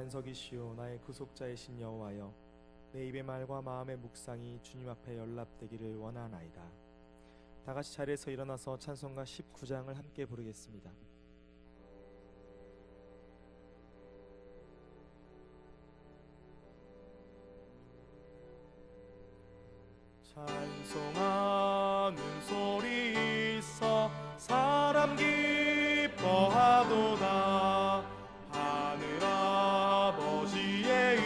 반석이시오 나의 구속자이신 여호와여, 내 입의 말과 마음의 묵상이 주님 앞에 연락되기를 원하나이다. 다 같이 자리에서 일어나서 찬송가 19장을 함께 부르겠습니다. 찬송하는 소리 있어 사람 기뻐하도다. 하늘 아버지의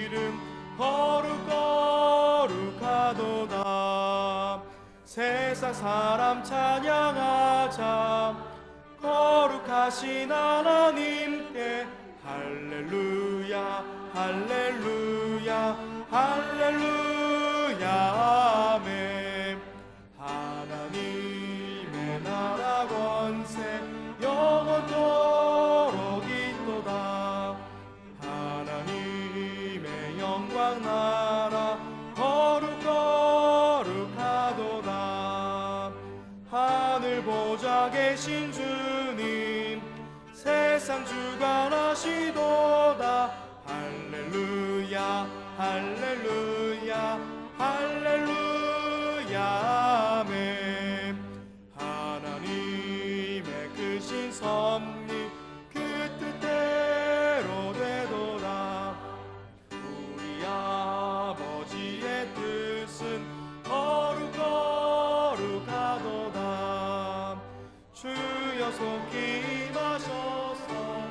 이름 거룩거룩하도다. 세상 사람 찬양하자 거룩하신 하나님께 할렐루야 할렐루야 할렐루야 아멘. 하나님의 나라 권세 영원토록 있도다. 하나님의 영광 나라 거룩거룩하도다. 하늘 보좌 계신 주님 세상 주관하시도다. 할렐루야 할렐루야 할렐루야 아멘. 하나님의 크신 섭리 그 뜻대로 되도다. 우리 아버지의 뜻은 거룩거룩하도다. 주여 속히 임하셔서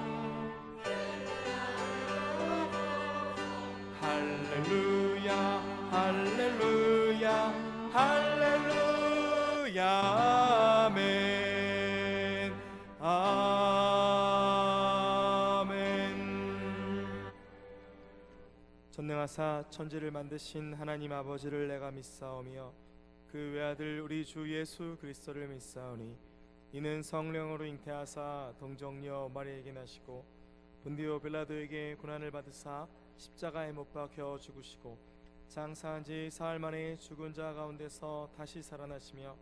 할렐루야 할렐루야 할렐루야 아멘 아멘. 전능하사 천지를 만드신 하나님 아버지를 내가 믿사오며 그 외아들 우리 주 예수 그리스도를 믿사오니 이는 성령으로 잉태하사 동정녀 마리아에게 나시고 본디오 빌라도에게 고난을 받으사 십자가에 못 박혀 죽으시고 장사한 지 사흘 만에 죽은 자 가운데서 다시 살아나시며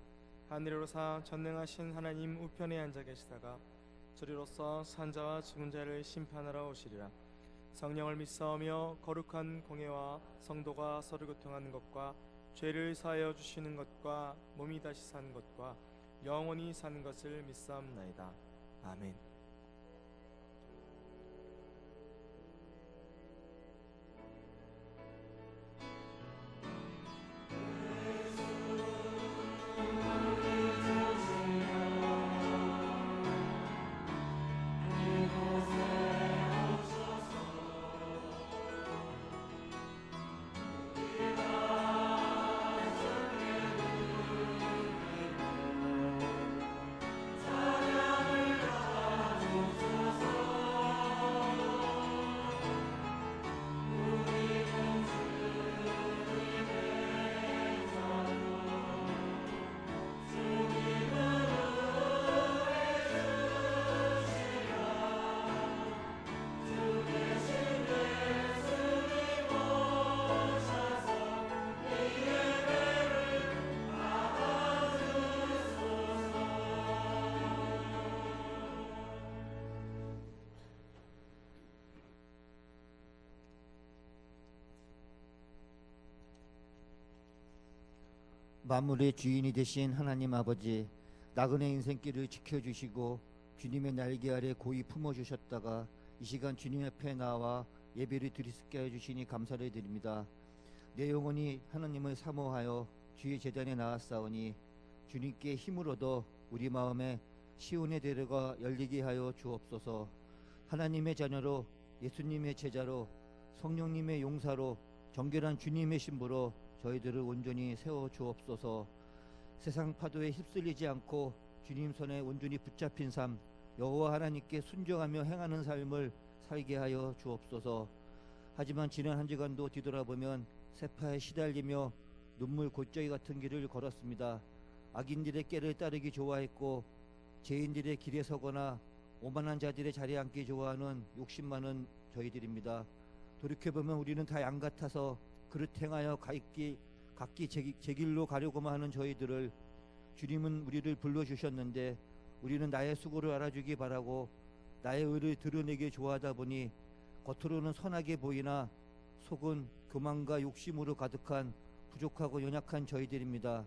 하늘에 오르사 전능하신 하나님 우편에 앉아 계시다가 저리로서 산자와 죽은 자를 심판하러 오시리라. 성령을 믿사오며 거룩한 공예와 성도가 서로 교통하는 것과 죄를 사하여 주시는 것과 몸이 다시 사는 것과 영원히 사는 것을 믿사옵나이다. 아멘. 만물의 주인이 되신 하나님 아버지, 나그네 인생길을 지켜주시고 주님의 날개 아래 고이 품어주셨다가 이 시간 주님 앞에 나와 예배를 드릴 수 있게 해주시니 감사를 드립니다. 내 영혼이 하나님을 사모하여 주의 제단에 나왔사오니 주님께 힘을 얻어 우리 마음에 시온의 대로가 열리게 하여 주옵소서. 하나님의 자녀로, 예수님의 제자로, 성령님의 용사로, 정결한 주님의 신부로 저희들을 온전히 세워 주옵소서. 세상 파도에 휩쓸리지 않고 주님 손에 온전히 붙잡힌 삶, 여호와 하나님께 순종하며 행하는 삶을 살게 하여 주옵소서. 하지만 지난 한 주간도 뒤돌아보면 세파에 시달리며 눈물 골짜기 같은 길을 걸었습니다. 악인들의 꾀를 따르기 좋아했고 죄인들의 길에 서거나 오만한 자들의 자리에 앉기 좋아하는 욕심 많은 저희들입니다. 돌이켜보면 우리는 다 양 같아서 그릇 행하여 각기 제 길로 가려고만 하는 저희들을 주님은 우리를 불러주셨는데 우리는 나의 수고를 알아주기 바라고 나의 의를 드러내기 좋아하다 보니 겉으로는 선하게 보이나 속은 교만과 욕심으로 가득한 부족하고 연약한 저희들입니다.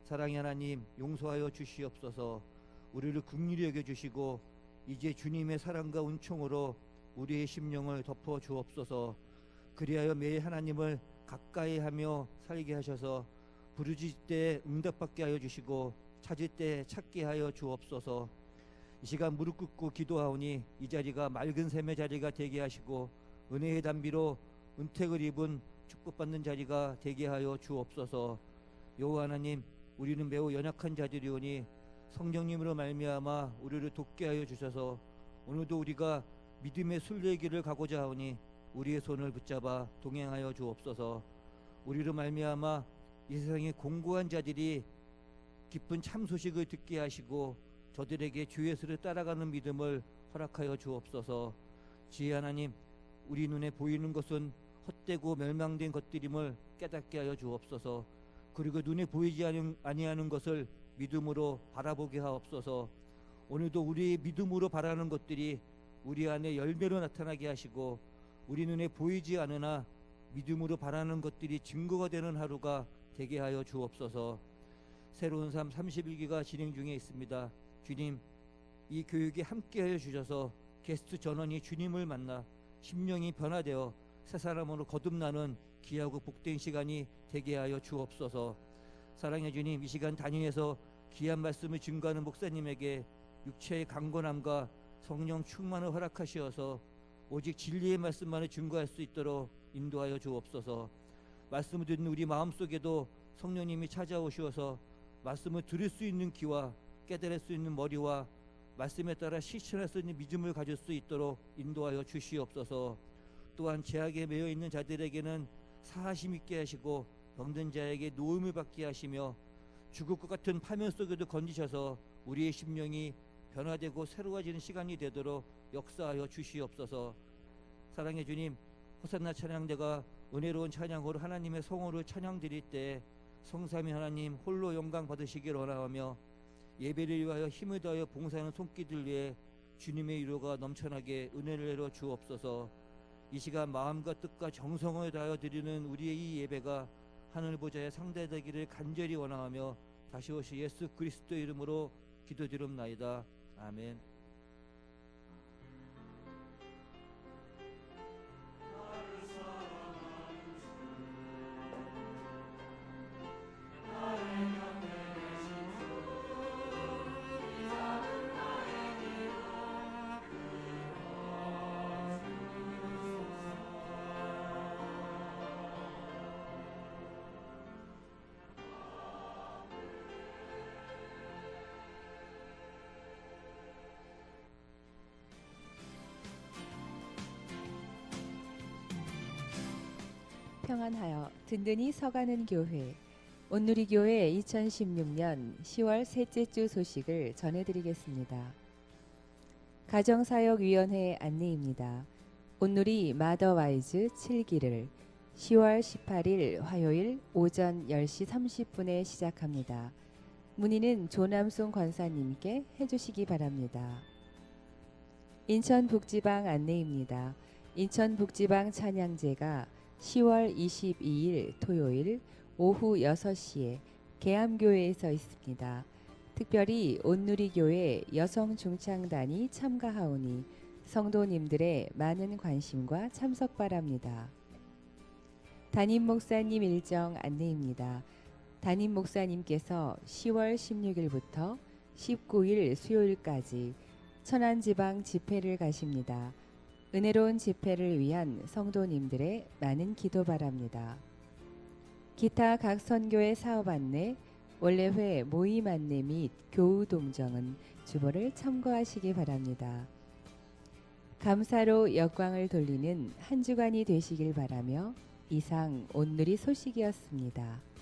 사랑의 하나님, 용서하여 주시옵소서. 우리를 긍휼히 여겨 주시고 이제 주님의 사랑과 은총으로 우리의 심령을 덮어 주옵소서. 그리하여 매일 하나님을 가까이 하며 살게 하셔서 부르짖을 때 응답받게 하여 주시고 찾을 때 찾게 하여 주옵소서. 이 시간 무릎 꿇고 기도하오니 이 자리가 맑은 샘의 자리가 되게 하시고 은혜의 단비로 은택을 입은 축복받는 자리가 되게 하여 주옵소서. 여호와 하나님, 우리는 매우 연약한 자들이오니 성령님으로 말미암아 우리를 돕게 하여 주셔서 오늘도 우리가 믿음의 순례길을 가고자 하오니 우리의 손을 붙잡아 동행하여 주옵소서. 우리로 말미암아 이 세상의 공고한 자들이 기쁜 참 소식을 듣게 하시고 저들에게 주 예수를 따라가는 믿음을 허락하여 주옵소서. 주의 하나님, 우리 눈에 보이는 것은 헛되고 멸망된 것들임을 깨닫게 하여 주옵소서. 그리고 눈에 보이지 아니하는 것을 믿음으로 바라보게 하옵소서. 오늘도 우리의 믿음으로 바라는 것들이 우리 안에 열매로 나타나게 하시고 우리 눈에 보이지 않으나 믿음으로 바라는 것들이 증거가 되는 하루가 되게 하여 주옵소서. 새로운 삶 31기가 진행 중에 있습니다. 주님, 이 교육에 함께하여 주셔서 게스트 전원이 주님을 만나 심령이 변화되어 새 사람으로 거듭나는 귀하고 복된 시간이 되게 하여 주옵소서. 사랑해 주님, 이 시간 단위에서 귀한 말씀을 증거하는 목사님에게 육체의 강건함과 성령 충만을 허락하시어서 오직 진리의 말씀만을 증거할 수 있도록 인도하여 주옵소서. 말씀을 듣는 우리 마음속에도 성령님이 찾아오시어서 말씀을 들을 수 있는 귀와 깨달을 수 있는 머리와 말씀에 따라 실천할 수 있는 믿음을 가질 수 있도록 인도하여 주시옵소서. 또한 죄악에 매여 있는 자들에게는 사하심 있게 하시고 병든 자에게 노움을 받게 하시며 죽을 것 같은 파멸 속에도 건지셔서 우리의 심령이 변화되고 새로워지는 시간이 되도록 역사하여 주시옵소서. 사랑해 주님, 호산나 찬양대가 은혜로운 찬양으로 하나님의 성호를 찬양 드릴 때 성삼위 하나님 홀로 영광 받으시길 원하며 예배를 위하여 힘을 다하여 봉사하는 손길들 위해 주님의 위로가 넘쳐나게 은혜를 내려 주옵소서. 이 시간 마음과 뜻과 정성을 다하여 드리는 우리의 이 예배가 하늘 보좌에 상대되기를 간절히 원하며 다시 오실 예수 그리스도 이름으로 기도드립나이다. 아멘. 평안하여 든든히 서가는 교회 온누리교회 2016년 10월 셋째 주 소식을 전해드리겠습니다. 가정사역위원회 안내입니다. 온누리 마더와이즈 7기를 10월 18일 화요일 오전 10시 30분에 시작합니다. 문의는 조남순 권사님께 해주시기 바랍니다. 인천북지방 안내입니다. 인천북지방 찬양제가 10월 22일 토요일 오후 6시에 계암교회에서 있습니다. 특별히 온누리교회 여성중창단이 참가하오니 성도님들의 많은 관심과 참석 바랍니다. 담임 목사님 일정 안내입니다. 담임 목사님께서 10월 16일부터 19일 수요일까지 천안지방 집회를 가십니다. 은혜로운 집회를 위한 성도님들의 많은 기도 바랍니다. 기타 각 선교회 사업 안내, 원래회 모임 안내 및 교우 동정은 주보를 참고하시기 바랍니다. 감사로 역광을 돌리는 한 주간이 되시길 바라며 이상 온누리 소식이었습니다.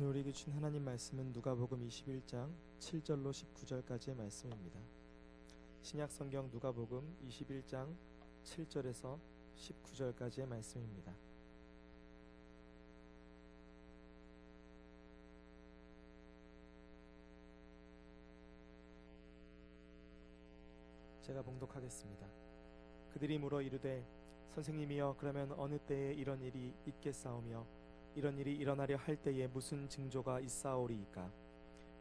오늘 우리에게 주신 하나님 말씀은 누가복음 21장 7절로 19절까지의 말씀입니다. 신약 성경 누가복음 21장 7절에서 19절까지의 말씀입니다. 제가 봉독하겠습니다. 그들이 물어 이르되 선생님이여 그러면 어느 때에 이런 일이 있겠사오며 이런 일이 일어나려 할 때에 무슨 징조가 있사오리이까?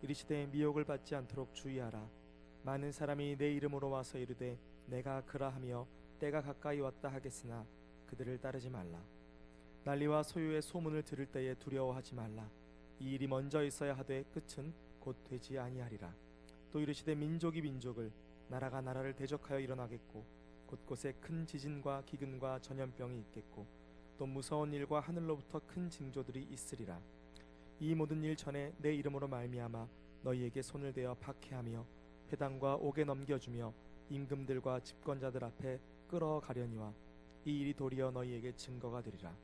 이르시되 미혹을 받지 않도록 주의하라. 많은 사람이 내 이름으로 와서 이르되 내가 그라하며 때가 가까이 왔다 하겠으나 그들을 따르지 말라. 난리와 소유의 소문을 들을 때에 두려워하지 말라. 이 일이 먼저 있어야 하되 끝은 곧 되지 아니하리라. 또 이르시되 민족이 민족을 나라가 나라를 대적하여 일어나겠고 곳곳에 큰 지진과 기근과 전염병이 있겠고 또 무서운 일과 하늘로부터 큰 징조들이 있으리라. 이 모든 일 전에 내 이름으로 말미암아 너희에게 손을 대어 박해하며 회당과 옥에 넘겨주며 임금들과 집권자들 앞에 끌어가려니와 이 일이 도리어 너희에게 증거가 되리라.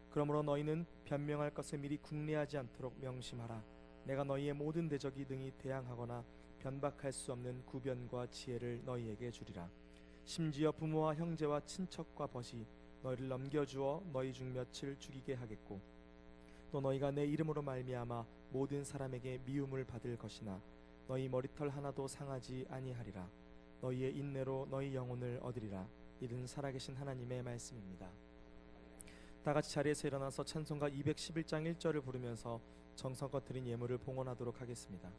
그러므로 너희는 변명할 것을 미리 궁리하지 않도록 명심하라. 내가 너희의 모든 대적이 능히 대항하거나 변박할 수 없는 구변과 지혜를 너희에게 주리라. 심지어 부모와 형제와 친척과 벗이 너희를 넘겨주어 너희 중 며칠 죽이게 하겠고 또 너희가 내 이름으로 말미암아 모든 사람에게 미움을 받을 것이나 너희 머리털 하나도 상하지 아니하리라. 너희의 인내로 너희 영혼을 얻으리라. 이는 살아계신 하나님의 말씀입니다. 다같이 자리에서 일어나서 찬송가 211장 1절을 부르면서 정성껏 드린 예물을 봉헌하도록 하겠습니다.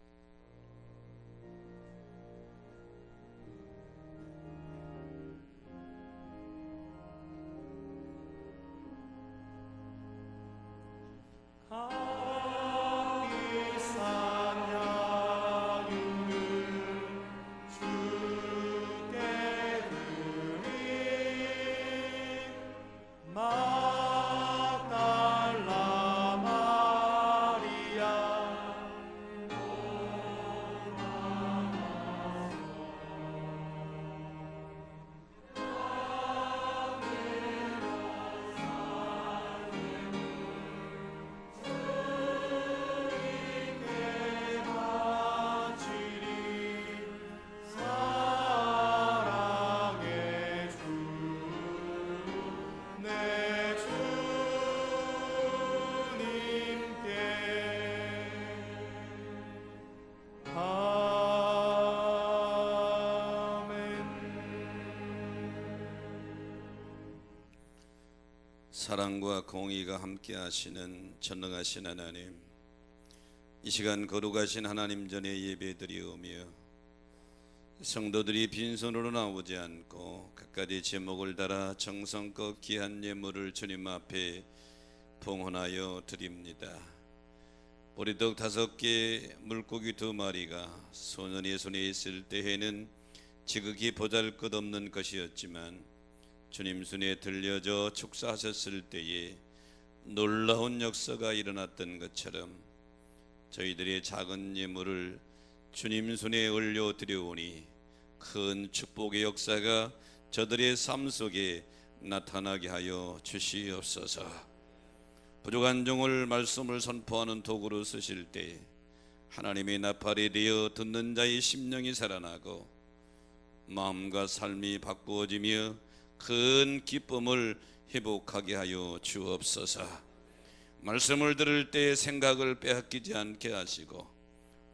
사랑과 공의가 함께 하시는 전능하신 하나님, 이 시간 거룩하신 하나님 전에 예배드리오며 성도들이 빈손으로 나오지 않고 각가지 제목을 달아 정성껏 귀한 예물을 주님 앞에 봉헌하여 드립니다. 보리떡 5개, 물고기 2마리가 소년의 손에 있을 때에는 지극히 보잘것없는 것이었지만 주님 손에 들려져 축사하셨을 때에 놀라운 역사가 일어났던 것처럼 저희들의 작은 예물을 주님 손에 올려드려오니 큰 축복의 역사가 저들의 삶 속에 나타나게 하여 주시옵소서. 부족한 종을 말씀을 선포하는 도구로 쓰실 때 하나님의 나팔이 되어 듣는 자의 심령이 살아나고 마음과 삶이 바꾸어지며 큰 기쁨을 회복하게 하여 주옵소서. 말씀을 들을 때 생각을 빼앗기지 않게 하시고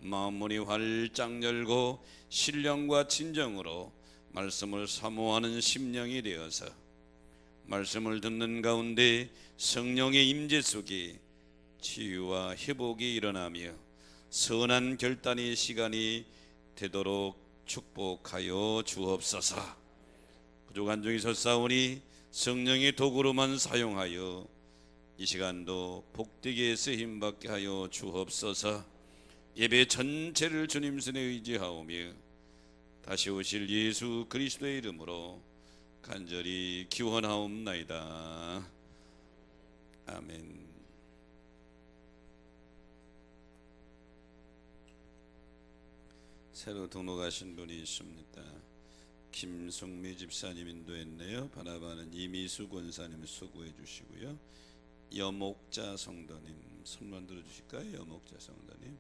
마음문이 활짝 열고 신령과 진정으로 말씀을 사모하는 심령이 되어서 말씀을 듣는 가운데 성령의 임재 속에 치유와 회복이 일어나며 선한 결단의 시간이 되도록 축복하여 주옵소서. 부족한 종이 섰사오니 성령의 도구로만 사용하여 이 시간도 복되게 쓰임받게 하여 주옵소서. 예배 전체를 주님 손에 의지하오며 다시 오실 예수 그리스도의 이름으로 간절히 기원하옵나이다. 아멘. 새로 등록하신 분이 있습니다. 김성미 집사님 인도했네요. 바라바는 이미수 권사님 수고해 주시고요. 여목자 성도님 손만 들어주실까요? 목자 성도님.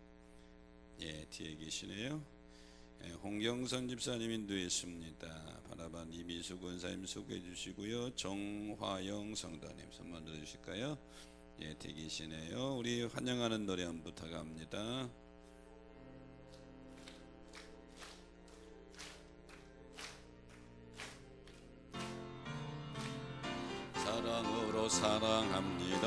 예, 뒤에 계시네요. 예, 홍경선 집사님 인도했습니다. 바라반 이미수 권사님 소개해 주시고요. 정화영 성도님 손만 들어주실까요? 예, 뒤에 계시네요. 우리 환영하는 노래 한번 부탁합니다. 사랑으로 사랑합니다.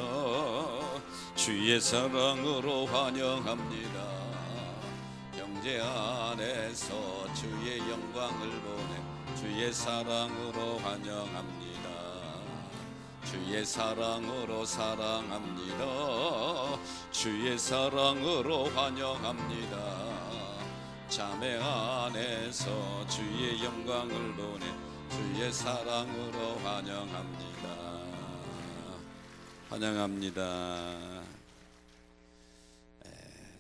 주의 사랑으로 환영합니다. 형제 안에서 주의 영광을 보내 주의 사랑으로 환영합니다. 주의 사랑으로 사랑합니다. 주의 사랑으로 환영합니다. 자매 안에서 주의 영광을 보내 주의 사랑으로 환영합니다. 환영합니다.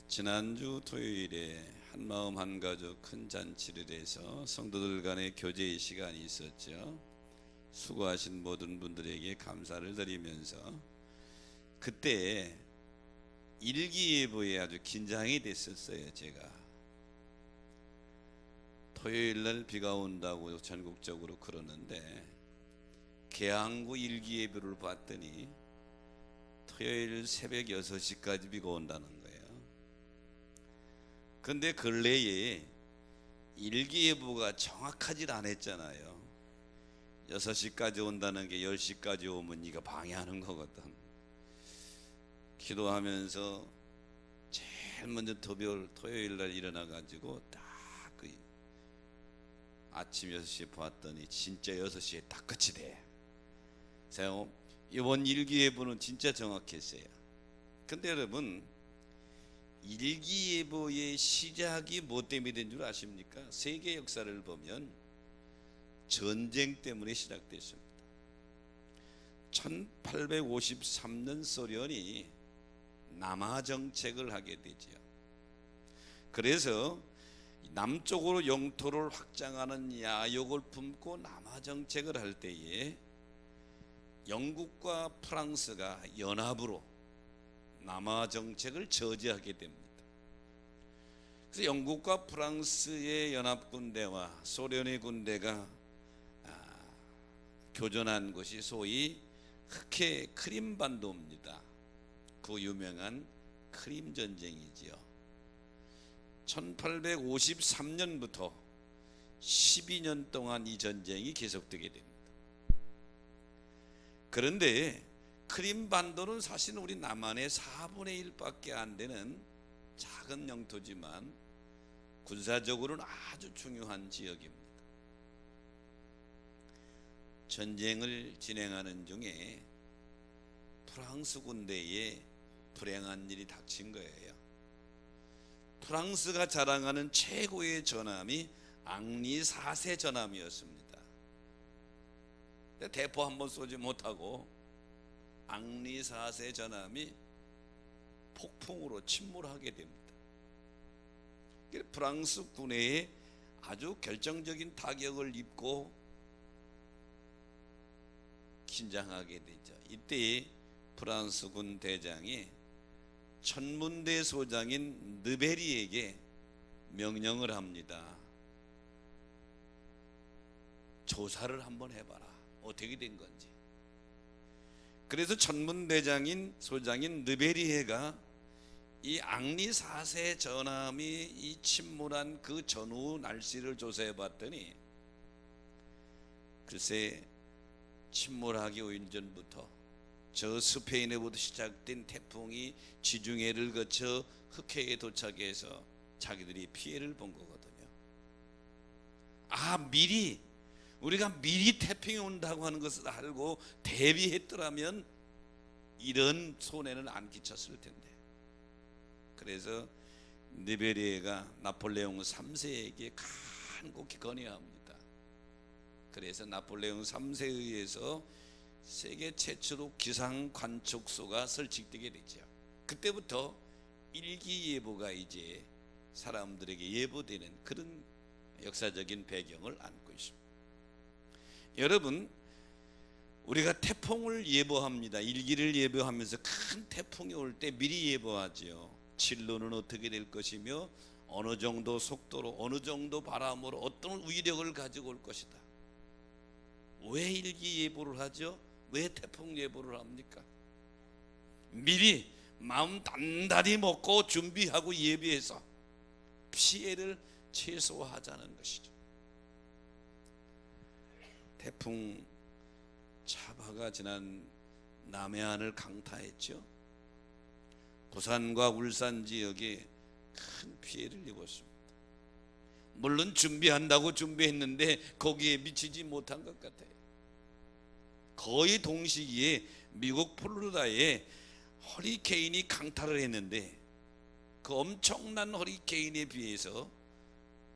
지난주 토요일에 한마음 한가족 큰 잔치를 해서 성도들 간의 교제의 시간이 있었죠. 수고하신 모든 분들에게 감사를 드리면서 그때 일기예보에 아주 긴장이 됐었어요. 제가 토요일날 비가 온다고 전국적으로 그러는데 계양구 일기예보를 봤더니 토요일 새벽 6시까지 비가 온다는 거예요. 근데 근래에 일기예보가 정확하질 않았잖아요. 6시까지 온다는 게 10시까지 오면 네가 방해하는 거거든. 기도하면서 제일 먼저 토요일 날 일어나 가지고 딱 그 아침 6시에 봤더니 진짜 6시에 딱 끝이 돼. 그래서 이번 일기예보는 진짜 정확했어요. 근데 여러분, 일기예보의 시작이 뭐 때문에 된 줄 아십니까? 세계 역사를 보면 전쟁 때문에 시작됐습니다. 1853년 소련이 남하 정책을 하게 되지요. 그래서 남쪽으로 영토를 확장하는 야욕을 품고 남하 정책을 할 때에 영국과 프랑스가 연합으로 남하 정책을 저지하게 됩니다. 그래서 영국과 프랑스의 연합군대와 소련의 군대가 교전한 곳이 소위 흑해 크림반도입니다. 그 유명한 크림 전쟁이지요. 1853년부터 12년 동안 이 전쟁이 계속되게 됩니다. 그런데 크림반도는 사실 우리 남한의 4분의 1밖에 안 되는 작은 영토지만 군사적으로는 아주 중요한 지역입니다. 전쟁을 진행하는 중에 프랑스 군대에 불행한 일이 닥친 거예요. 프랑스가 자랑하는 최고의 전함이 앙리 4세 전함이었습니다. 대포 한번 쏘지 못하고 앙리 4세 전함이 폭풍으로 침몰하게 됩니다. 프랑스 군대에 아주 결정적인 타격을 입고 긴장하게 되죠. 이때 프랑스 군 대장이 천문대 소장인 느베리에게 명령을 합니다. 조사를 한번 해봐라. 어떻게 된 건지. 그래서 천문대장인 소장인 느베리에가 이 앙리 4세 전함이 이 침몰한 그 전후 날씨를 조사해 봤더니 글쎄 침몰하기 5일 전부터 저 스페인에부터 시작된 태풍이 지중해를 거쳐 흑해에 도착해서 자기들이 피해를 본 거거든요. 미리 우리가 미리 태풍이 온다고 하는 것을 알고 대비했더라면 이런 손해는 안 끼쳤을 텐데. 그래서 느베리에가 나폴레옹 3세에게 간곡히 건의합니다. 그래서 나폴레옹 3세에 의해서 세계 최초로 기상 관측소가 설치되게 되죠. 그때부터 일기예보가 이제 사람들에게 예보되는 그런 역사적인 배경을 안고 있습니다. 여러분, 우리가 태풍을 예보합니다. 일기를 예보하면서 큰 태풍이 올 때 미리 예보하지요. 진로는 어떻게 될 것이며 어느 정도 속도로 어느 정도 바람으로 어떤 위력을 가지고 올 것이다. 왜 일기 예보를 하죠? 왜 태풍 예보를 합니까? 미리 마음 단단히 먹고 준비하고 예비해서 피해를 최소화하자는 것이죠. 태풍 차바가 지난 남해안을 강타했죠. 부산과 울산 지역에 큰 피해를 입었습니다. 물론 준비한다고 준비했는데 거기에 미치지 못한 것 같아요. 거의 동시기에 미국 플로리다에 허리케인이 강타를 했는데 그 엄청난 허리케인에 비해서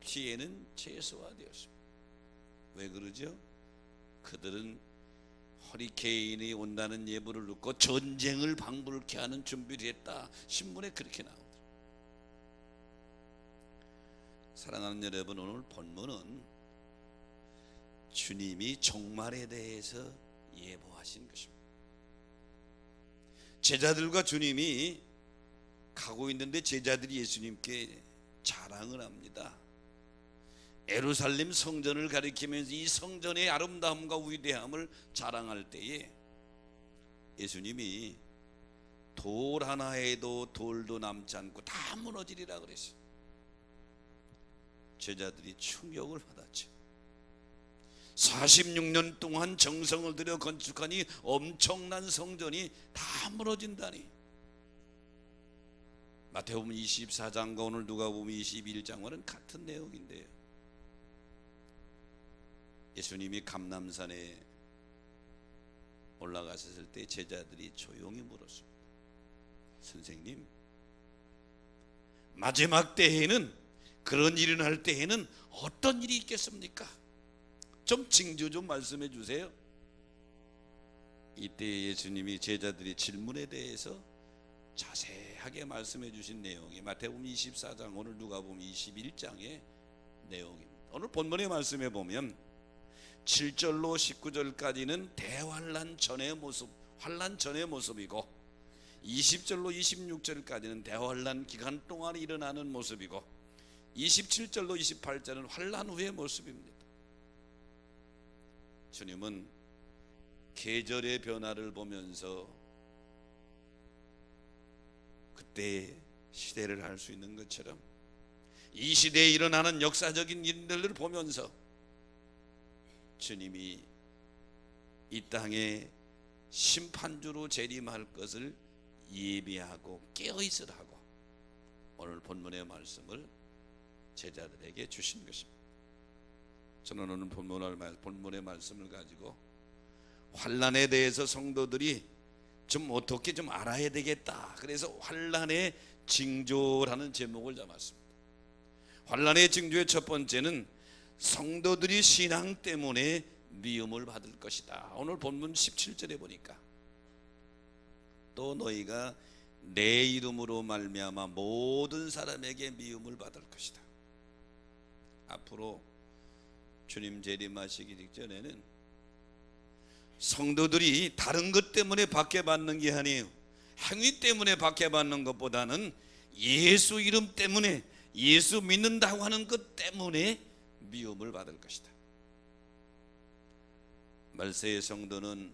피해는 최소화되었습니다. 왜 그러죠? 그들은 허리케인이 온다는 예보를 듣고 전쟁을 방불케 하는 준비를 했다. 신문에 그렇게 나오더라고요. 사랑하는 여러분, 오늘 본문은 주님이 종말에 대해서 예보하신 것입니다. 제자들과 주님이 가고 있는데 제자들이 예수님께 자랑을 합니다. 예루살렘 성전을 가리키면서 이 성전의 아름다움과 위대함을 자랑할 때에 예수님이 돌 하나에도 돌도 남지 않고 다 무너지리라 그랬어요. 제자들이 충격을 받았죠. 46년 동안 정성을 들여 건축하니 엄청난 성전이 다 무너진다니. 마태복음 24장과 오늘 누가복음 21장과는 같은 내용인데요. 예수님이 감람산에 올라가셨을 때 제자들이 조용히 물었습니다. 선생님, 마지막 때에는, 그런 일이 날 때에는 어떤 일이 있겠습니까? 좀 징조 좀 말씀해 주세요. 이때 예수님이 제자들의 질문에 대해서 자세하게 말씀해 주신 내용이 마태복음 24장, 오늘 누가복음 21장의 내용입니다. 오늘 본문의 말씀에 보면 7절로 19절까지는 대환란 전의 모습, 환란 전의 모습이고 20절로 26절까지는 대환란 기간 동안 일어나는 모습이고 27절로 28절은 환란 후의 모습입니다. 주님은 계절의 변화를 보면서 그때의 시대를 알 수 있는 것처럼 이 시대에 일어나는 역사적인 일들을 보면서 주님이 이 땅에 심판주로 재림할 것을 예비하고 깨어있으라고 오늘 본문의 말씀을 제자들에게 주신 것입니다. 저는 오늘 본문의 말씀을 가지고 환란에 대해서 성도들이 좀 어떻게 좀 알아야 되겠다. 그래서 환란의 징조라는 제목을 잡았습니다. 환란의 징조의 첫 번째는 성도들이 신앙 때문에 미움을 받을 것이다. 오늘 본문 17절에 보니까 또 너희가 내 이름으로 말미암아 모든 사람에게 미움을 받을 것이다. 앞으로 주님 재림하시기 직전에는 성도들이 다른 것 때문에 박해받는 게 아니에요. 행위 때문에 박해받는 것보다는 예수 이름 때문에, 예수 믿는다고 하는 것 때문에 미움을 받을 것이다. 말세의 성도는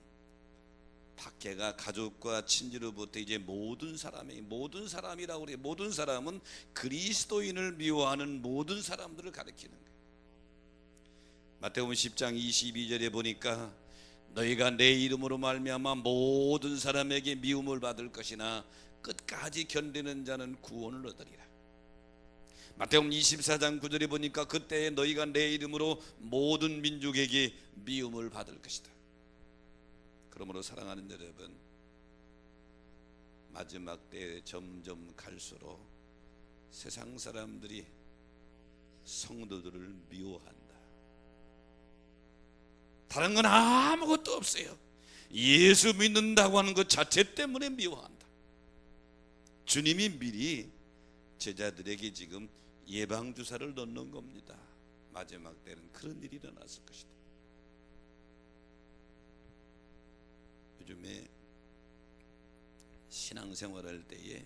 박해가 가족과 친지로부터 이제 모든 사람이라고 그래요. 모든 사람은 그리스도인을 미워하는 모든 사람들을 가리키는 거예요. 마태복음 10장 22절에 보니까 너희가 내 이름으로 말미암아 모든 사람에게 미움을 받을 것이나 끝까지 견디는 자는 구원을 얻으리라. 마태복음 24장 9절에 보니까 그때 너희가 내 이름으로 모든 민족에게 미움을 받을 것이다. 그러므로 사랑하는 여러분, 마지막 때에 점점 갈수록 세상 사람들이 성도들을 미워한다. 다른 건 아무것도 없어요. 예수 믿는다고 하는 것 자체 때문에 미워한다. 주님이 미리 제자들에게 지금 예방주사를 넣는 겁니다. 마지막 때는 그런 일이 일어났을 것이다. 요즘에 신앙생활할 때에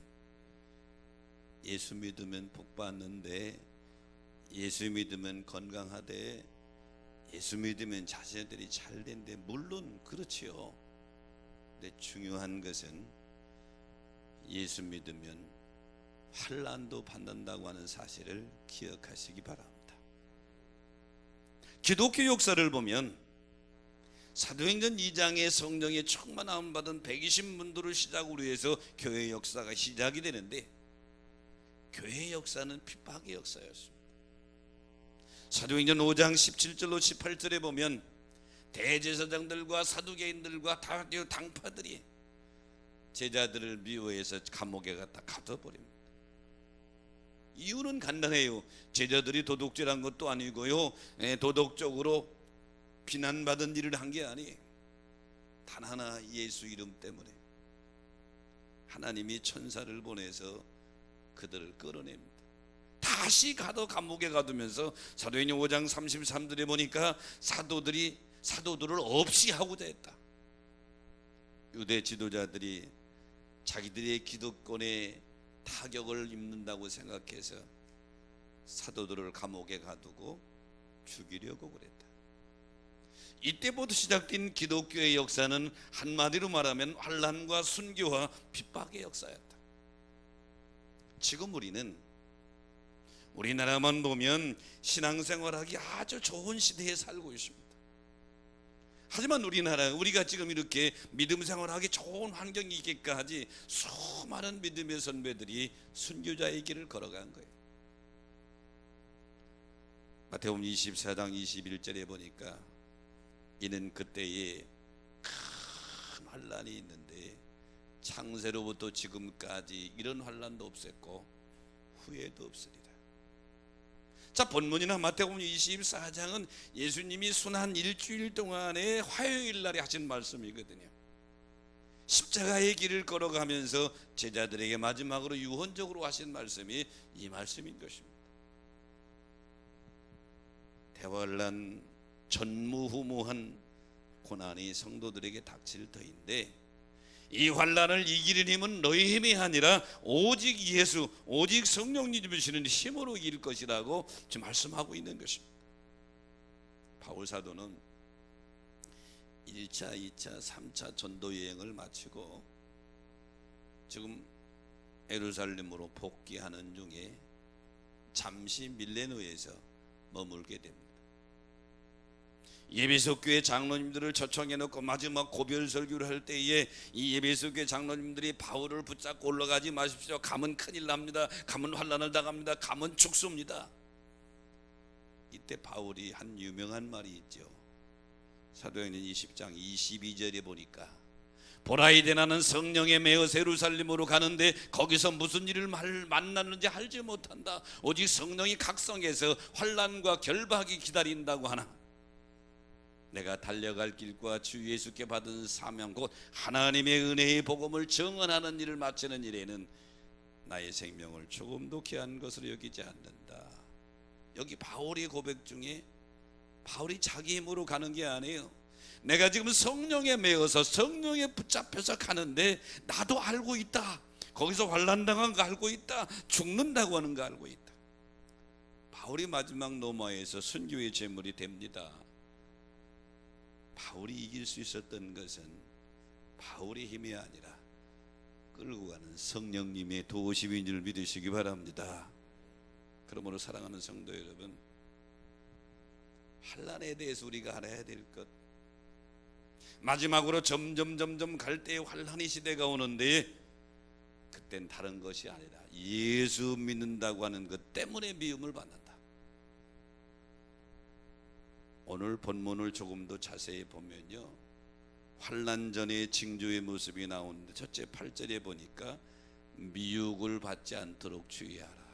예수 믿으면 복 받는데, 예수 믿으면 건강하되, 예수 믿으면 자녀들이 잘 된대. 물론 그렇지요. 근데 중요한 것은 예수 믿으면 환난도 받는다고 하는 사실을 기억하시기 바랍니다. 기독교 역사를 보면 사도행전 2장의 성령의 충만함 받은 120문도를 시작으로 해서 교회 역사가 시작이 되는데, 교회 역사는 핍박의 역사였습니다. 사도행전 5장 17절로 18절에 보면 대제사장들과 사두개인들과 당파들이 제자들을 미워해서 감옥에 갖다 가둬버립니다. 이유는 간단해요. 제자들이 도둑질한 것도 아니고요, 도덕적으로 비난받은 일을 한 게 아니에요. 단 하나, 예수 이름 때문에 하나님이 천사를 보내서 그들을 끌어냅니다. 다시 감옥에 가두면서 사도행전 5장 33절에 보니까 사도들을 없이 하고자 했다. 유대 지도자들이 자기들의 기득권에 타격을 입는다고 생각해서 사도들을 감옥에 가두고 죽이려고 그랬다. 이때부터 시작된 기독교의 역사는 한마디로 말하면 환난과 순교와 핍박의 역사였다. 지금 우리나라만 보면 신앙생활하기 아주 좋은 시대에 살고 있습니다. 하지만 우리가 지금 이렇게 믿음 생활하기 좋은 환경이 있기까지 수많은 믿음의 선배들이 순교자의 길을 걸어간 거예요. 마태복음 24장 21절에 보니까 이는 그때에 큰 환난이 있는데 창세로부터 지금까지 이런 환난도 없었고 후회도 없으리라. 자, 본문이나 마태복음 24장은 예수님이 순한 일주일 동안의 화요일 날에 하신 말씀이거든요. 십자가의 길을 걸어가면서 제자들에게 마지막으로 유언적으로 하신 말씀이 이 말씀인 것입니다. 대환란 전무후무한 고난이 성도들에게 닥칠 터인데, 이 환난을 이기는 힘은 너희 힘이 아니라 오직 예수, 오직 성령님이 주시는 힘으로 이길 것이라고 지금 말씀하고 있는 것입니다. 바울 사도는 1차, 2차, 3차 전도 여행을 마치고 지금 예루살렘으로 복귀하는 중에 잠시 밀레노에서 머물게 됩니다. 예배소 교회 장로님들을 초청해 놓고 마지막 고별 설교를 할 때에 이 예배소 교회 장로님들이 바울을 붙잡고 올라가지 마십시오. 가면 큰일 납니다. 가면 환난을 당합니다. 가면 죽습니다. 이때 바울이 한 유명한 말이 있죠. 사도행전 20장 22절에 보니까 보라 이제 나는 성령에 매어서 예루살렘으로 가는데 거기서 무슨 일을 만났는지 알지 못한다. 오직 성령이 각성해서 환난과 결박이 기다린다고 하나. 내가 달려갈 길과 주 예수께 받은 사명 곧 하나님의 은혜의 복음을 증언하는 일을 마치는 일에는 나의 생명을 조금도 귀한 것으로 여기지 않는다. 여기 바울의 고백 중에 바울이 자기 힘으로 가는 게 아니에요. 내가 지금 성령에 매어서 성령에 붙잡혀서 가는데 나도 알고 있다. 거기서 환난당한 거 알고 있다. 죽는다고 하는 거 알고 있다. 바울이 마지막 로마에서 순교의 제물이 됩니다. 바울이 이길 수 있었던 것은 바울의 힘이 아니라 끌고 가는 성령님의 도우심인 줄 믿으시기 바랍니다. 그러므로 사랑하는 성도 여러분, 환난에 대해서 우리가 알아야 될 것, 마지막으로 점점 갈 때에 환난의 시대가 오는데 그땐 다른 것이 아니라 예수 믿는다고 하는 것 때문에 미움을 받는다. 오늘 본문을 조금 더 자세히 보면요, 환난 전의 징조의 모습이 나오는데 첫째 8절에 보니까 미혹을 받지 않도록 주의하라.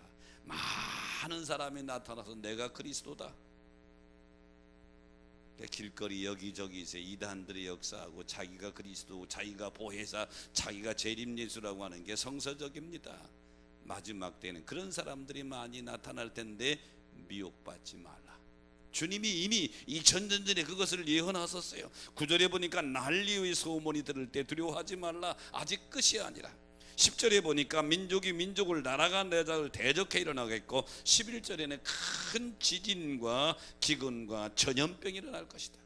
많은 사람이 나타나서 내가 그리스도다. 길거리 여기저기서 이단들이 역사하고 자기가 그리스도, 자기가 보혜사, 자기가 재림예수라고 하는 게 성서적입니다. 마지막 때는 그런 사람들이 많이 나타날 텐데 미혹받지 말라. 주님이 이미 2000년 전에 그것을 예언하셨어요. 9절에 보니까 난리의 소문이 들을 때 두려워하지 말라, 아직 끝이 아니라. 10절에 보니까 민족이 민족을, 나라가 나라를 대적해 일어나겠고, 11절에는 큰 지진과 기근과 전염병이 일어날 것이다.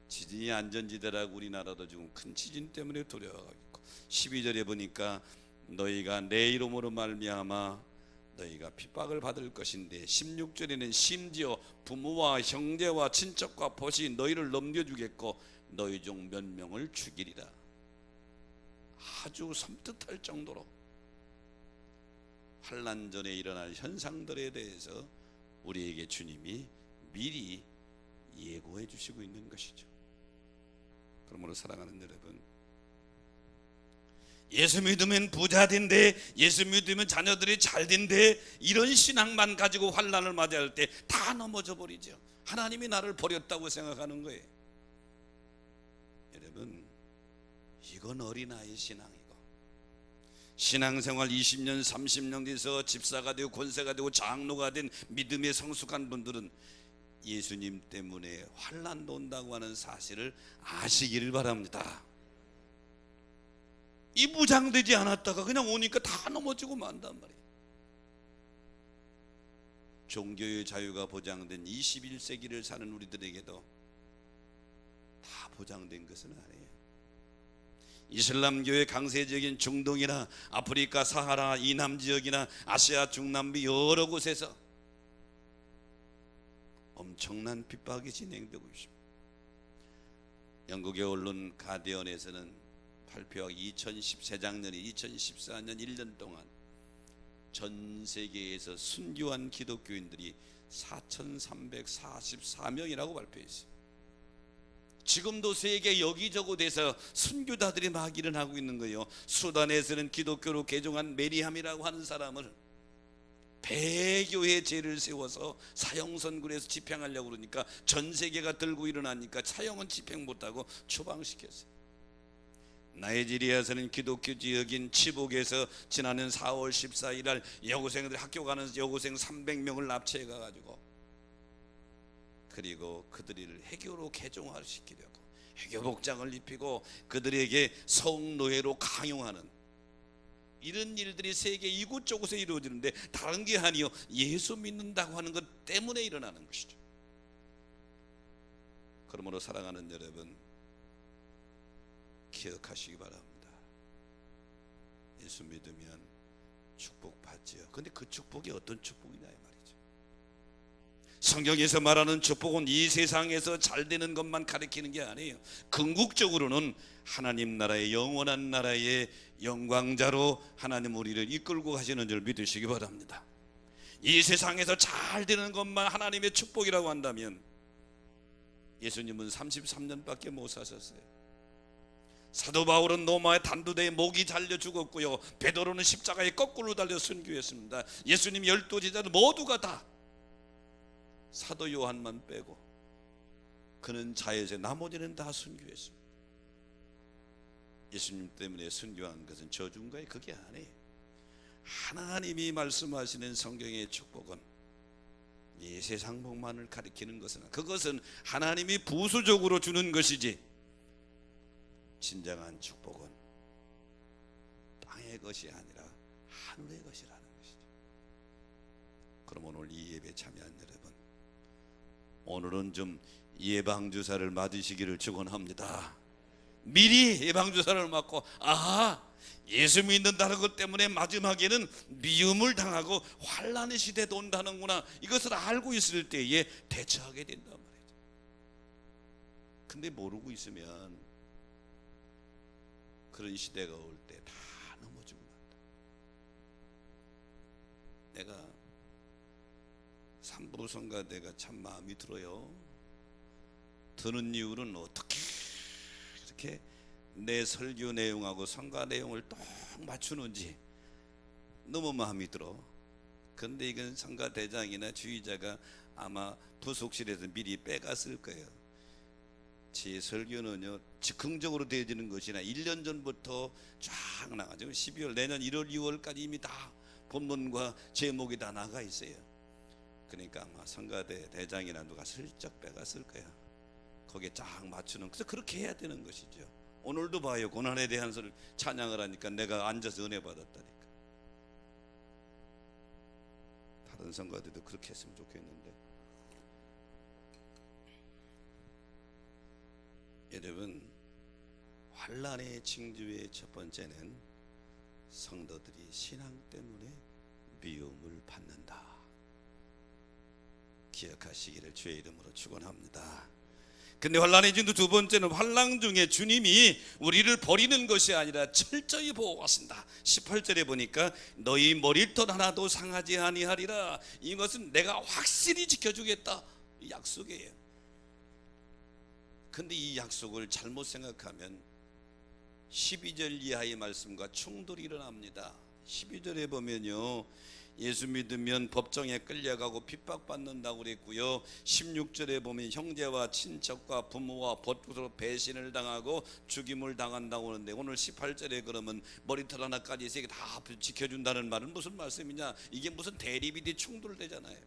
지진이 안전지대라고 우리나라도 지금 큰 지진 때문에 두려워하고 있고, 12절에 보니까 너희가 내 이름으로 말미암아 너희가 핍박을 받을 것인데, 16절에는 심지어 부모와 형제와 친척과 벗이 너희를 넘겨주겠고 너희 중 몇 명을 죽이리라. 아주 섬뜩할 정도로 환난 전에 일어날 현상들에 대해서 우리에게 주님이 미리 예고해 주시고 있는 것이죠. 그러므로 사랑하는 여러분, 예수 믿으면 부자 된대, 예수 믿으면 자녀들이 잘 된대, 이런 신앙만 가지고 환난을 맞이할 때 다 넘어져 버리죠. 하나님이 나를 버렸다고 생각하는 거예요. 여러분, 이건 어린아이 신앙이고, 신앙생활 20년 30년 돼서 집사가 되고 권세가 되고 장로가 된 믿음의 성숙한 분들은 예수님 때문에 환난도 온다고 하는 사실을 아시기를 바랍니다. 이 무장되지 않았다가 그냥 오니까 다 넘어지고 만단 말이에요. 종교의 자유가 보장된 21세기를 사는 우리들에게도 다 보장된 것은 아니에요. 이슬람교의 강세적인 중동이나 아프리카 사하라 이남 지역이나 아시아 중남미 여러 곳에서 엄청난 핍박이 진행되고 있습니다. 영국의 언론 가디언에서는 발표한 2013작년에 2014년 1년 동안 전 세계에서 순교한 기독교인들이 4,344명이라고 발표했어요. 지금도 세계 여기저곳에서 순교자들이 막 일어나고 있는 거예요. 수단에서는 기독교로 개종한 메리함이라고 하는 사람을 배교의 죄를 세워서 사형선고에서 집행하려고 그러니까 전 세계가 들고 일어나니까 사형은 집행 못하고 추방시켰어요. 나이지리아에서는 기독교 지역인 치복에서 지난해 4월 14일 날 여고생들, 학교 가는 여고생 300명을 납치해 가지고, 그리고 그들을 해교로 개종화시키려고 해교 복장을 입히고 그들에게 성노예로 강요하는 이런 일들이 세계 이곳저곳에 이루어지는데 다른 게 아니요, 예수 믿는다고 하는 것 때문에 일어나는 것이죠. 그러므로 사랑하는 여러분, 기억하시기 바랍니다. 예수 믿으면 축복받지요. 근데 그 축복이 어떤 축복이냐 이 말이죠. 성경에서 말하는 축복은 이 세상에서 잘 되는 것만 가리키는 게 아니에요. 궁극적으로는 하나님 나라의 영원한 나라의 영광자로 하나님 우리를 이끌고 가시는 줄 믿으시기 바랍니다. 이 세상에서 잘 되는 것만 하나님의 축복이라고 한다면 예수님은 33년밖에 못 사셨어요. 사도 바울은 로마의 단두대에 목이 잘려 죽었고요, 베드로는 십자가에 거꾸로 달려 순교했습니다. 예수님 12제자들 모두가 다, 사도 요한만 빼고 그는 자유세, 나머지는 다 순교했습니다. 예수님 때문에 순교한 것은 저주인가요? 그게 아니에요. 하나님이 말씀하시는 성경의 축복은 이 세상 복만을 가리키는 것은, 그것은 하나님이 부수적으로 주는 것이지 진정한 축복은 땅의 것이 아니라 하늘의 것이라는 것이죠. 그럼 오늘 이 예배 참여한 여러분, 오늘은 좀 예방주사를 맞으시기를 축원합니다. 미리 예방주사를 맞고, 예수 믿는다는 것 때문에 마지막에는 미움을 당하고 환난의 시대도 온다는구나, 이것을 알고 있을 때에 대처하게 된단 말이죠. 근데 모르고 있으면 그런 시대가 올 때 다 넘어지고 만다. 내가 삼부성가대가 참 마음이 들어요. 드는 이유는 어떻게 이렇게 내 설교 내용하고 성가 내용을 딱 맞추는지 너무 마음이 들어. 근데 이건 성가 대장이나 주의자가 아마 부속실에서 미리 빼갔을 거예요. 제 설교는요, 즉흥적으로 되어지는 것이나 1년 전부터 쫙 나가죠. 12월, 내년 1월, 2월까지 이미 다 본문과 제목이 다 나가 있어요. 그러니까 아마 성가대 대장이나 누가 슬쩍 빼갔을 거야. 거기에 쫙 맞추는. 그래서 그렇게 해야 되는 것이죠. 오늘도 봐요. 고난에 대한 소리를 찬양을 하니까 내가 앉아서 은혜 받았다니까. 다른 성가대도 그렇게 했으면 좋겠는데. 여러분, 환난의 징조의 첫 번째는 성도들이 신앙 때문에 미움을 받는다. 기억하시기를 주의 이름으로 축원합니다. 근데 환난의 징조 두 번째는 환난 중에 주님이 우리를 버리는 것이 아니라 철저히 보호하신다. 18절에 보니까 너희 머리털 하나도 상하지 아니하리라. 이것은 내가 확실히 지켜주겠다, 이 약속이에요. 근데 이 약속을 잘못 생각하면 12절 이하의 말씀과 충돌이 일어납니다. 12절에 보면요, 예수 믿으면 법정에 끌려가고 핍박받는다고 그랬고요, 16절에 보면 형제와 친척과 부모와 벗부로 배신을 당하고 죽임을 당한다고 하는데, 오늘 18절에 그러면 머리털 하나까지 세계 다 지켜준다는 말은 무슨 말씀이냐? 이게 무슨 대립이 돼 충돌되잖아요.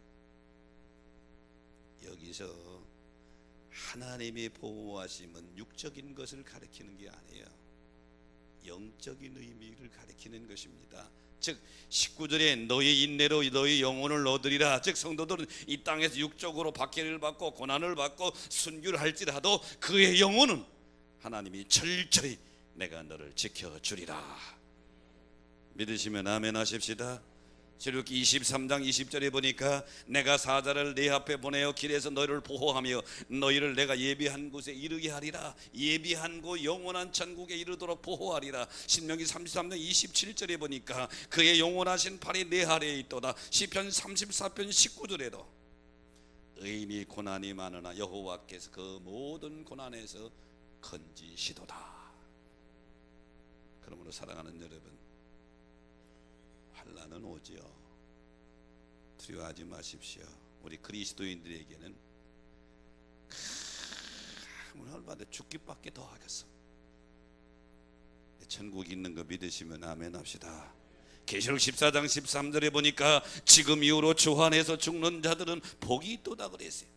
여기서 하나님의 보호하심은 육적인 것을 가리키는 게 아니에요. 영적인 의미를 가리키는 것입니다. 즉 19절에 너희 인내로 너희 영혼을 얻으리라. 즉 성도들은 이 땅에서 육적으로 박해를 받고 고난을 받고 순교를 할지라도 그의 영혼은 하나님이 철저히 내가 너를 지켜주리라. 믿으시면 아멘 하십시다. 출애굽기 23장 20절에 보니까 내가 사자를 네 앞에 보내어 길에서 너희를 보호하며 너희를 내가 예비한 곳에 이르게 하리라. 예비한 곳 영원한 천국에 이르도록 보호하리라. 신명기 33장 27절에 보니까 그의 영원하신 팔이 내 아래에 있도다. 시편 34편 19절에도 의인이 고난이 많으나 여호와께서 그 모든 고난에서 건지시도다. 그러므로 사랑하는 여러분, 환난은 오지요. 두려워하지 마십시오. 우리 그리스도인들에게는 얼마나 죽기밖에 더 하겠어. 천국이 있는 거 믿으시면 아멘 합시다. 계시록 14장 13절에 보니까 지금 이후로 주 안에서 죽는 자들은 복이 있도다 그랬어요.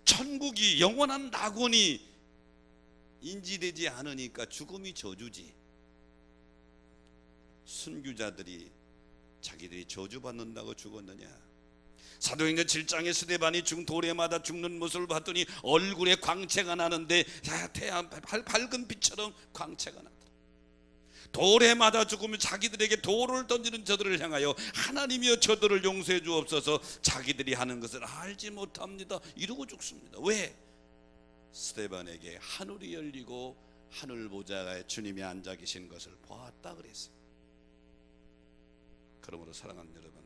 천국이 영원한 낙원이 인지되지 않으니까 죽음이 저주지. 순교자들이 자기들이 저주받는다고 죽었느냐? 사도행전 7장에 스데반이 죽은 돌에마다 죽는 모습을 봤더니 얼굴에 광채가 나는데 태양 밝은 빛처럼 광채가 나더라. 돌에마다 죽으면 자기들에게 돌을 던지는 저들을 향하여 하나님이여 저들을 용서해 주옵소서, 자기들이 하는 것을 알지 못합니다, 이러고 죽습니다. 왜? 스데반에게 하늘이 열리고 하늘 보좌에 주님이 앉아 계신 것을 보았다 그랬어요. 그러므로 사랑하는 여러분,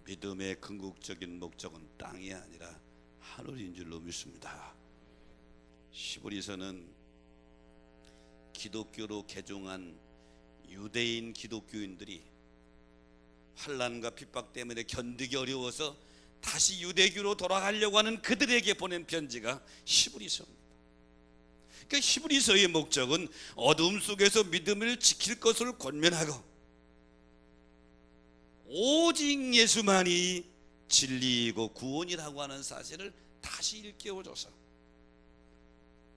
믿음의 궁극적인 목적은 땅이 아니라 하늘인 줄로 믿습니다. 시브리서는 기독교로 개종한 유대인 기독교인들이 환난과 핍박 때문에 견디기 어려워서 다시 유대교로 돌아가려고 하는 그들에게 보낸 편지가 시브리서입니다. 그러니까 히브리서의 목적은 어둠 속에서 믿음을 지킬 것을 권면하고 오직 예수만이 진리이고 구원이라고 하는 사실을 다시 일깨워줘서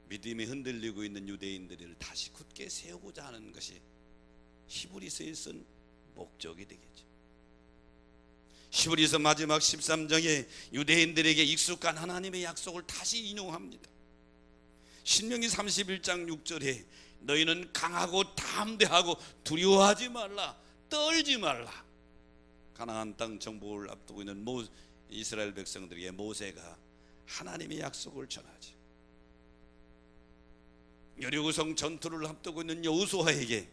믿음이 흔들리고 있는 유대인들을 다시 굳게 세우고자 하는 것이 히브리서에 쓴 목적이 되겠죠. 히브리서 마지막 13장에 유대인들에게 익숙한 하나님의 약속을 다시 인용합니다. 신명기 31장 6절에 너희는 강하고 담대하고 두려워하지 말라, 떨지 말라. 가나안 땅 정복을 앞두고 있는 이스라엘 백성들에게 모세가 하나님의 약속을 전하지. 여리고성 전투를 앞두고 있는 여호수아에게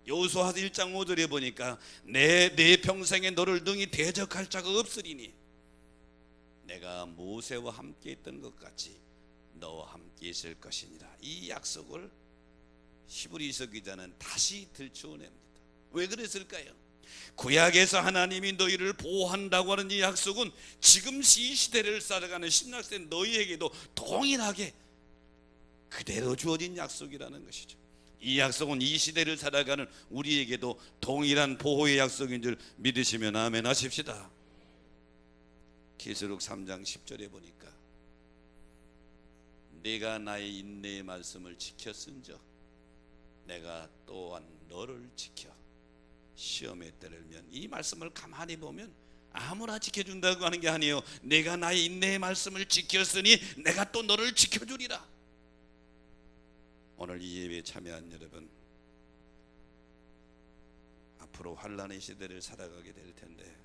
여호수아 1장 5절에 보니까 내 평생에 너를 능히 대적할 자가 없으리니 내가 모세와 함께 있던 것 같이 너와 함께 있을 것이니라. 이 약속을 히브리서 기자는 다시 들추어냅니다. 왜 그랬을까요? 구약에서 하나님이 너희를 보호한다고 하는 이 약속은 지금 이 시대를 살아가는 신약세 너희에게도 동일하게 그대로 주어진 약속이라는 것이죠. 이 약속은 이 시대를 살아가는 우리에게도 동일한 보호의 약속인 줄 믿으시면 아멘 하십시다. 계시록 3장 10절에 보니까 내가 나의 인내의 말씀을 지켰은즉 내가 또한 너를 지켜 시험에 때를면, 이 말씀을 가만히 보면 아무나 지켜준다고 하는 게 아니에요. 내가 나의 인내의 말씀을 지켰으니 내가 또 너를 지켜주리라. 오늘 이 예배에 참여한 여러분, 앞으로 환난의 시대를 살아가게 될 텐데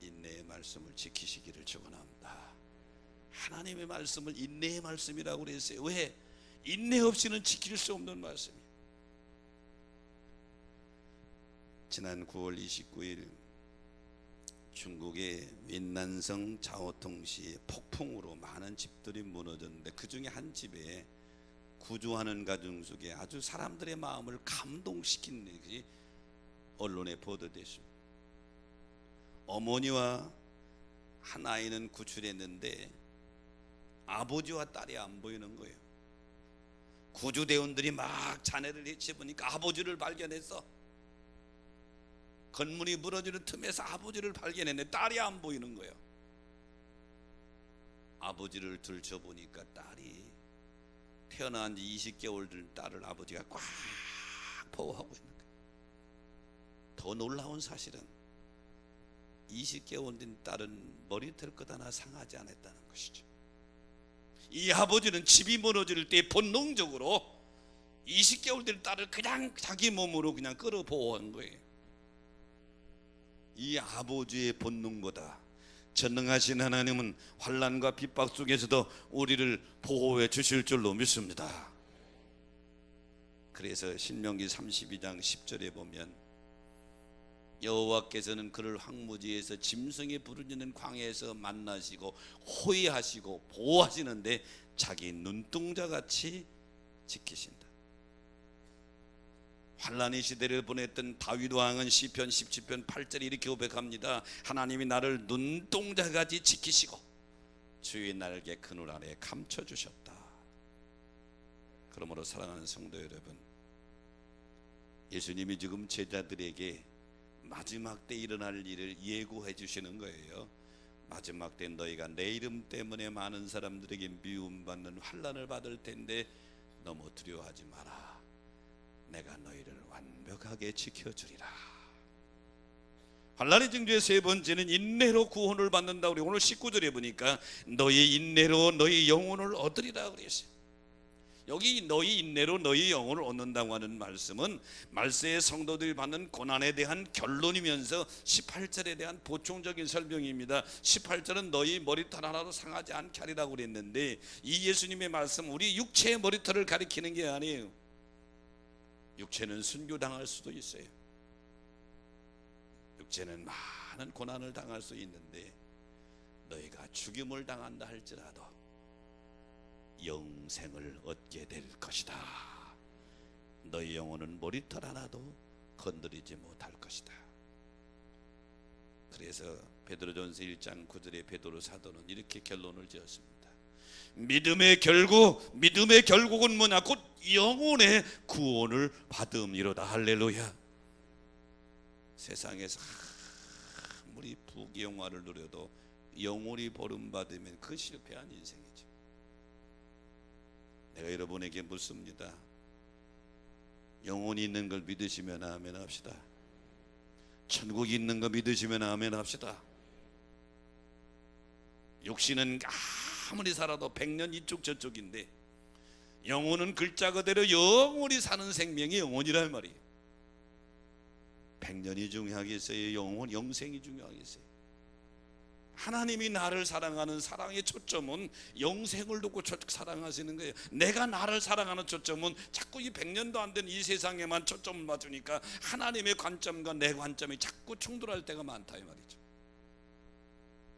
인내의 말씀을 지키시기를 축원합니다. 하나님의 말씀을 인내의 말씀이라고 그랬어요. 왜? 인내 없이는 지킬 수 없는 말씀이에요. 지난 9월 29일 중국의 윈난성 자오통시의 폭풍으로 많은 집들이 무너졌는데 그 중에 한 집에 구조하는 가정 속에 아주 사람들의 마음을 감동시킨 일이 언론에 보도됐습니다. 어머니와 한 아이는 구출했는데 아버지와 딸이 안 보이는 거예요. 구조대원들이 막 자네를 해치보니까 아버지를 발견했어. 건물이 무너지는 틈에서 아버지를 발견했는데 딸이 안 보이는 거예요. 아버지를 들춰보니까 딸이 태어난 지 20개월 된 딸을 아버지가 꽉 보호하고 있는 거예요. 더 놀라운 사실은 20개월 된 딸은 머리털 것 하나 상하지 않았다는 것이죠. 이 아버지는 집이 무너질 때 본능적으로 20개월 된 딸을 그냥 자기 몸으로 그냥 끌어 보호한 거예요. 이 아버지의 본능보다 전능하신 하나님은 환난과 핍박 속에서도 우리를 보호해 주실 줄로 믿습니다. 그래서 신명기 32장 10절에 보면 여호와께서는 그를 황무지에서 짐승이 부르짖는 광야에서 만나시고 호위하시고 보호하시는데 자기 눈동자같이 지키신다. 환난의 시대를 보냈던 다윗 왕은 시편 17편 8절에 이렇게 고백합니다. 하나님이 나를 눈동자같이 지키시고 주의 날개 그늘 아래 감춰주셨다. 그러므로 사랑하는 성도 여러분, 예수님이 지금 제자들에게 마지막 때 일어날 일을 예고해 주시는 거예요. 마지막 때 너희가 내 이름 때문에 많은 사람들에게 미움받는 환난을 받을 텐데 너무 두려워하지 마라. 내가 너희를 완벽하게 지켜주리라. 환난의 징조의 세 번째는 인내로 구원을 받는다. 우리 오늘 19절에 보니까 너희 인내로 너희 영혼을 얻으리라 그랬어요. 여기 너희 인내로 너희 영혼을 얻는다고 하는 말씀은 말세의 성도들이 받는 고난에 대한 결론이면서 18절에 대한 보충적인 설명입니다. 18절은 너희 머리털 하나도 상하지 않게 하리라고 그랬는데 이 예수님의 말씀 우리 육체의 머리털을 가리키는 게 아니에요. 육체는 순교당할 수도 있어요. 육체는 많은 고난을 당할 수 있는데 너희가 죽임을 당한다 할지라도 영생을 얻게 될 것이다. 너희 영혼은 머리털 하나도 건드리지 못할 것이다. 그래서 베드로전서 1장 9절에 베드로 사도는 이렇게 결론을 지었습니다. 믿음의 결국은 뭐냐? 곧 영혼의 구원을 받음이로다. 할렐루야. 세상에서 아무리 부귀영화를 누려도 영혼이 버림받으면 그 실패한 인생이죠. 내가 여러분에게 묻습니다. 영혼이 있는 걸 믿으시면 아멘 합시다. 천국이 있는 거 믿으시면 아멘 합시다. 육신은 아무리 살아도 100년 이쪽 저쪽인데 영혼은 글자 그대로 영원히 사는 생명이 영혼이란 말이에요. 100년이 중요하겠어요? 영생이 중요하겠어요? 하나님이 나를 사랑하는 사랑의 초점은 영생을 두고 사랑하시는 거예요. 내가 나를 사랑하는 초점은 자꾸 이 100년도 안 된 이 세상에만 초점을 맞추니까 하나님의 관점과 내 관점이 자꾸 충돌할 때가 많다 이 말이죠.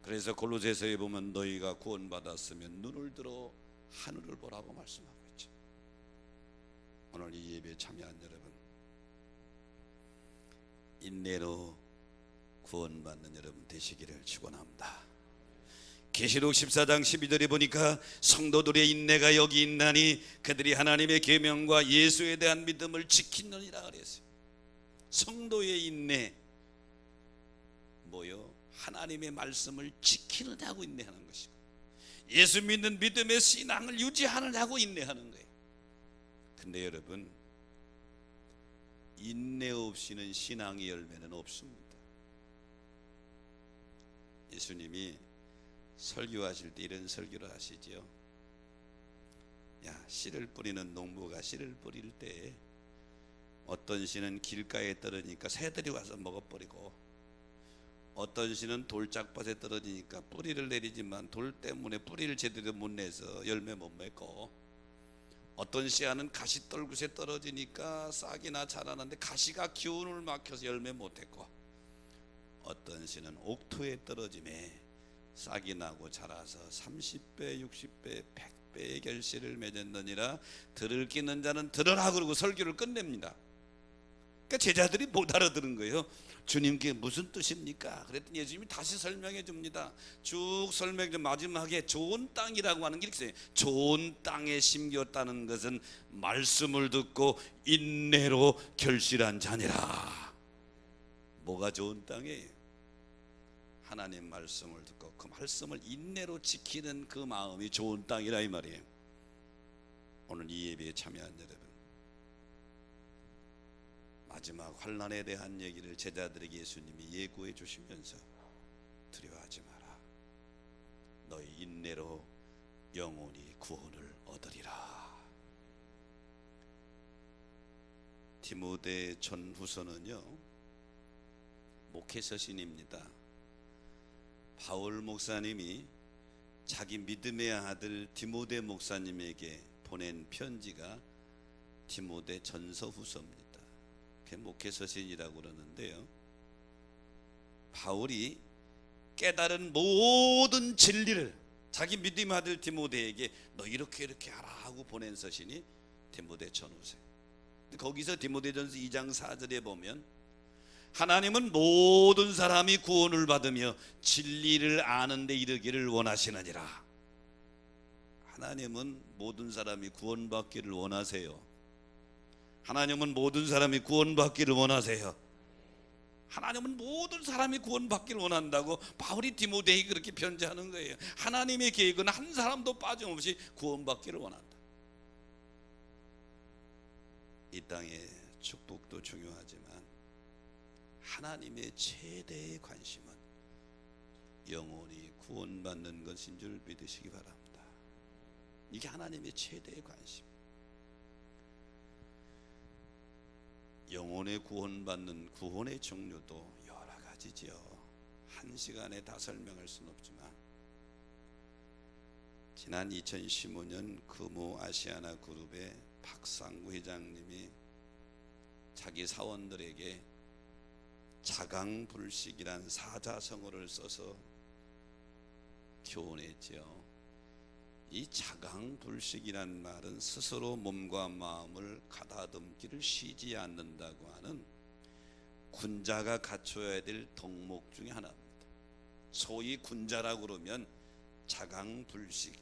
그래서 골로새서에 보면 너희가 구원받았으면 눈을 들어 하늘을 보라고 말씀하고 있죠. 오늘 이 예배에 참여한 여러분, 인내로 구원받는 여러분 되시기를 축원합니다. 계시록 14장 12절에 보니까 성도들의 인내가 여기 있나니 그들이 하나님의 계명과 예수에 대한 믿음을 지키느니라 그랬어요. 성도의 인내 뭐요? 하나님의 말씀을 지키느냐고 인내하는 것이고, 예수 믿는 믿음의 신앙을 유지하느냐고 인내하는 거예요. 근데 여러분, 인내 없이는 신앙의 열매는 없습니다. 예수님이 설교하실 때 이런 설교를 하시죠. 야, 씨를 뿌리는 농부가 씨를 뿌릴 때 어떤 씨는 길가에 떨어지니까 새들이 와서 먹어버리고, 어떤 씨는 돌짝밭에 떨어지니까 뿌리를 내리지만 돌 때문에 뿌리를 제대로 못 내서 열매 못 맺고, 어떤 씨앗은 가시떨굴에 떨어지니까 싹이나 자라는데 가시가 기운을 막혀서 열매 못했고, 어떤 씨는 옥토에 떨어짐에 싹이 나고 자라서 30배, 60배, 100배의 결실을 맺었느니라. 들을 끼는 자는 들으라 그러고 설교를 끝냅니다. 그러니까 제자들이 못 알아들은 거예요. 주님께 무슨 뜻입니까? 그랬더니 예수님이 다시 설명해 줍니다. 쭉 설명해 준 마지막에 좋은 땅이라고 하는 게 있어요. 좋은 땅에 심겼다는 것은 말씀을 듣고 인내로 결실한 자니라. 뭐가 좋은 땅이에요? 하나님 말씀을 듣고 그 말씀을 인내로 지키는 그 마음이 좋은 땅이라 이 말이에요. 오늘 이 예배에 참여한 여러분, 마지막 환난에 대한 얘기를 제자들에게 예수님이 예고해 주시면서 두려워하지 마라. 너희 인내로 영원히 구원을 얻으리라. 디모데 전후서는요, 목회서신입니다. 바울 목사님이 자기 믿음의 아들 디모데 목사님에게 보낸 편지가 디모데 전서후서입니다. 그게 목회서신이라고 그러는데요, 바울이 깨달은 모든 진리를 자기 믿음의 아들 디모데에게 너 이렇게 하라 하고 보낸 서신이 디모데 전후서예요. 거기서 디모데전서 2장 4절에 보면 하나님은 모든 사람이 구원을 받으며 진리를 아는 데 이르기를 원하시느니라. 하나님은 모든 사람이 구원받기를 원하세요. 하나님은 모든 사람이 구원받기를 원하세요. 하나님은 모든 사람이 구원받기를 원한다고 바울이 디모데에게 그렇게 편지하는 거예요. 하나님의 계획은 한 사람도 빠짐없이 구원받기를 원한다. 이 땅의 축복도 중요하지만 하나님의 최대의 관심은 영혼이 구원받는 것인 줄 믿으시기 바랍니다. 이게 하나님의 최대의 관심. 영혼의 구원받는 구원의 종류도 여러 가지지요. 한 시간에 다 설명할 수는 없지만 지난 2015년 금호 아시아나 그룹의 박상구 회장님이 자기 사원들에게 자강불식이란 사자성어를 써서 교훈했지요. 이 자강불식이란 말은 스스로 몸과 마음을 가다듬기를 쉬지 않는다고 하는 군자가 갖춰야 될 덕목 중에 하나입니다. 소위 군자라고 그러면 자강불식,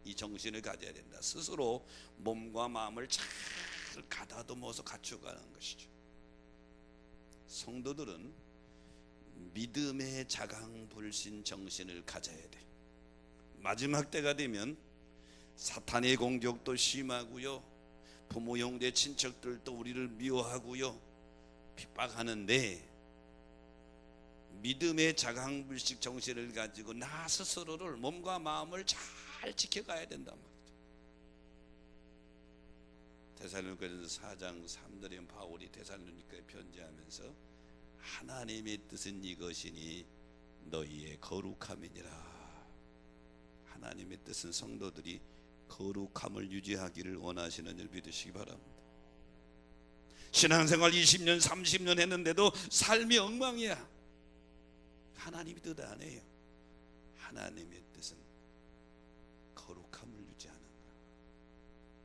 이 정신을 가져야 된다. 스스로 몸과 마음을 잘 가다듬어서 갖춰가는 것이죠. 성도들은 믿음의 자강불신 정신을 가져야 돼. 마지막 때가 되면 사탄의 공격도 심하고요, 부모 형제 친척들도 우리를 미워하고요, 핍박하는데 믿음의 자강불식 정신을 가지고 나 스스로를, 몸과 마음을 잘 지켜가야 된단 말이죠. 데살로니가전서 4장 3절에 바울이 데살로니가에 편지하면서 하나님의 뜻은 이것이니 너희의 거룩함이니라. 하나님의 뜻은 성도들이 거룩함을 유지하기를 원하시는 줄 믿으시기 바랍니다. 신앙생활 20년 30년 했는데도 삶이 엉망이야. 하나님이 뜻 안 해요. 하나님의 뜻은 거룩함을 유지하는 거야.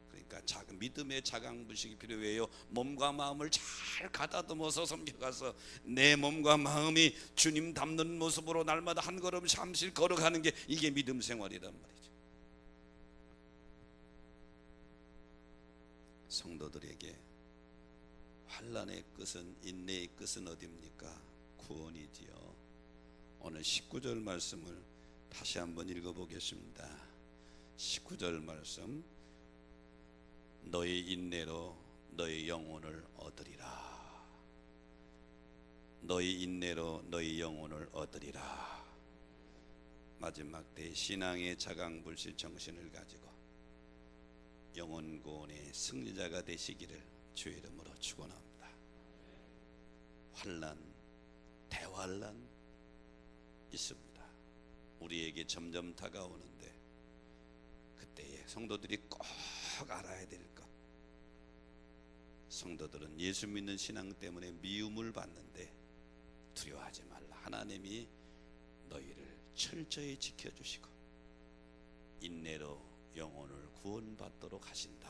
그러니까 작은 믿음의 자강불식이 필요해요. 몸과 마음을 잘 가다듬어서 섬겨가서 내 몸과 마음이 주님 닮는 모습으로 날마다 한 걸음 잠실 걸어가는 게 이게 믿음 생활이란 말이죠. 성도들에게 환난의 끝은, 인내의 끝은 어디입니까? 구원이지요. 오늘 19절 말씀을 다시 한번 읽어보겠습니다. 19절 말씀, 너희 인내로 너희 영혼을 얻으리라. 너희 인내로 너희 영혼을 얻으리라. 마지막 때 신앙의 자강불실 정신을 가지고 영혼 구원의 승리자가 되시기를 주의 이름으로 축원합니다. 환난, 대환난 있습니다. 우리에게 점점 다가오는데 그때에 성도들이 꼭 알아야 될 것, 성도들은 예수 믿는 신앙 때문에 미움을 받는데 두려워하지 말라. 하나님이 너희를 철저히 지켜주시고 인내로 영혼을 구원받도록 하신다.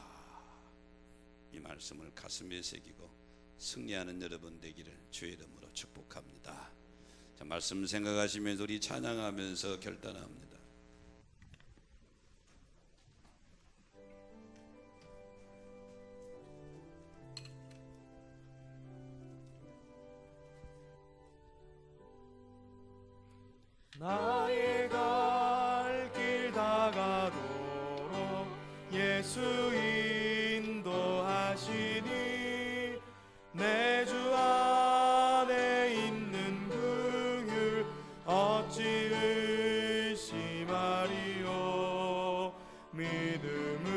이 말씀을 가슴에 새기고 승리하는 여러분 되기를 주의 이름으로 축복합니다. 자, 말씀 생각하시면서 우리 찬양하면서 결단합니다. 나의 갈 길 다가도록 예수 인도하시니 내 주 안에 있는 긍휼 어찌 의심하리요. 믿음으로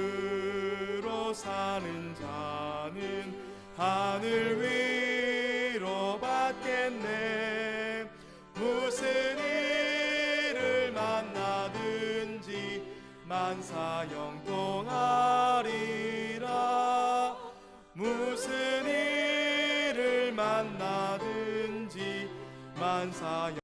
사는 자는 하늘 위로 받겠네. 무슨 일을 만나든지 만사형통하리라. 무슨 일을 만나든지 만사형